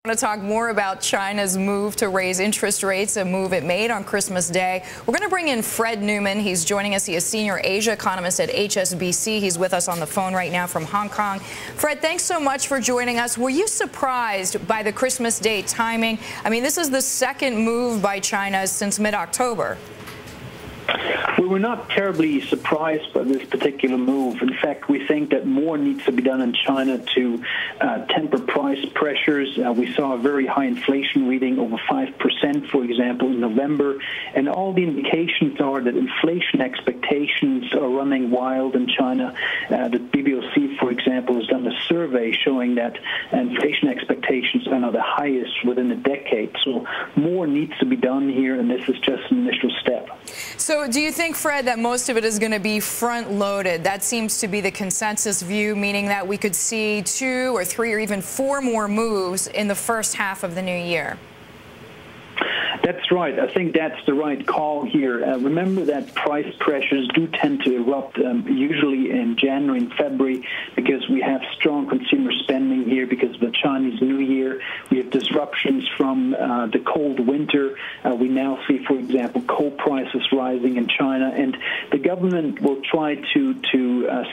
I want to talk more about China's move to raise interest rates, a move it made on Christmas Day. We're going to bring in Fred Neumann. He's joining us. He is senior Asia economist at HSBC. He's with us on the phone right now from Hong Kong. Fred, thanks so much for joining us. Were you surprised by the Christmas Day timing? I mean, this is the second move by China since mid-October. We were not terribly surprised by this particular move. In fact, we think that more needs to be done in China to temper price pressures. We saw a very high inflation reading, over 5%, for example, in November. And all the indications are that inflation expectations are running wild in China. The BBOC, for example, has done a survey showing that inflation expectations are now the highest within a decade. So more needs to be done here, and this is just an initial step. So do you think, Fred, that most of it is going to be front-loaded? That seems to be the consensus view, meaning that we could see 2 or 3 or even 4 more moves in the first half of the new year. That's right. I think that's the right call here. Remember that price pressures do tend to erupt usually in January and February because we have strong consumer spending here because of the Chinese New Year. We have disruptions from the cold winter. We now see, for example, coal prices rising in China, and the government will try to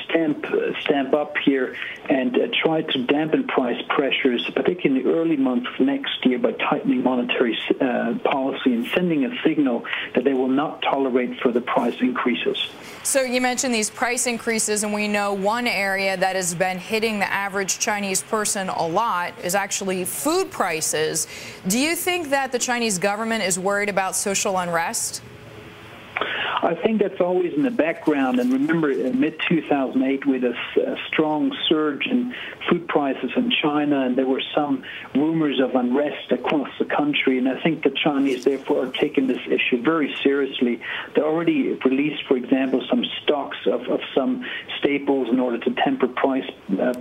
stamp up here and try to dampen price pressures, particularly in the early months of next year, by tightening monetary policy and sending a signal that they will not tolerate further price increases. So you mentioned these price increases, and we know one area that has been hitting the average Chinese person a lot is actually food prices. Do you think that the Chinese government is worried about social unrest? I think that's always in the background. And remember, in mid-2008, with a strong surge in food prices in China, and there were some rumors of unrest across the country. And I think the Chinese, therefore, are taking this issue very seriously. They already released, for example, some stocks of some staples in order to temper price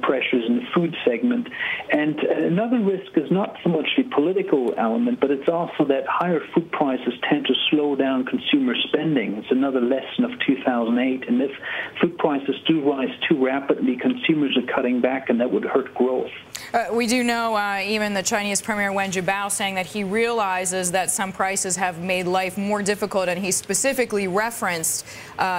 pressures in the food segment. And another risk is not so much the political element, but it's also that higher food prices tend to slow down consumer spending. It's another lesson of 2008. And if food prices do rise too rapidly, consumers are cutting back, and that would hurt growth. We do know even the Chinese Premier Wen Jiabao saying that he realizes that some prices have made life more difficult, and he specifically referenced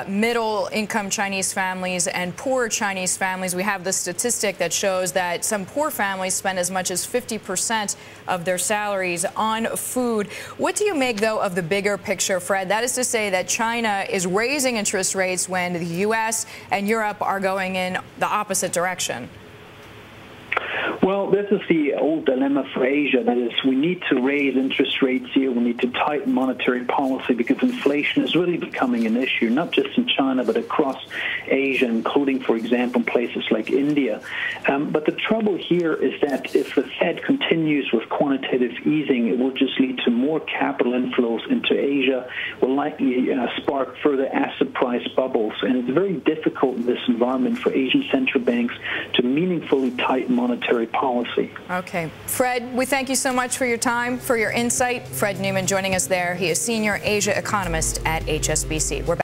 middle-income Chinese families and poor Chinese families. We have the statistic that shows that some poor families spend as much as 50% of their salaries on food. What do you make, though, of the bigger picture, Fred? That is to say that China is raising interest rates when the U.S. and Europe are going in the opposite direction. Well, this is the old dilemma for Asia. That is, we need to raise interest rates here. We need to tighten monetary policy because inflation is really becoming an issue, not just in China, but across Asia, including, for example, places like India. But the trouble here is that if the Fed continues with quantitative easing, it will just lead to more capital inflows into Asia, will likely spark further asset price bubbles. And it's very difficult in this environment for Asian central banks to meaningfully tighten monetary policy. Okay. Fred, we thank you so much for your time, for your insight. Fred Neumann joining us there. He is senior Asia economist at HSBC. We're back.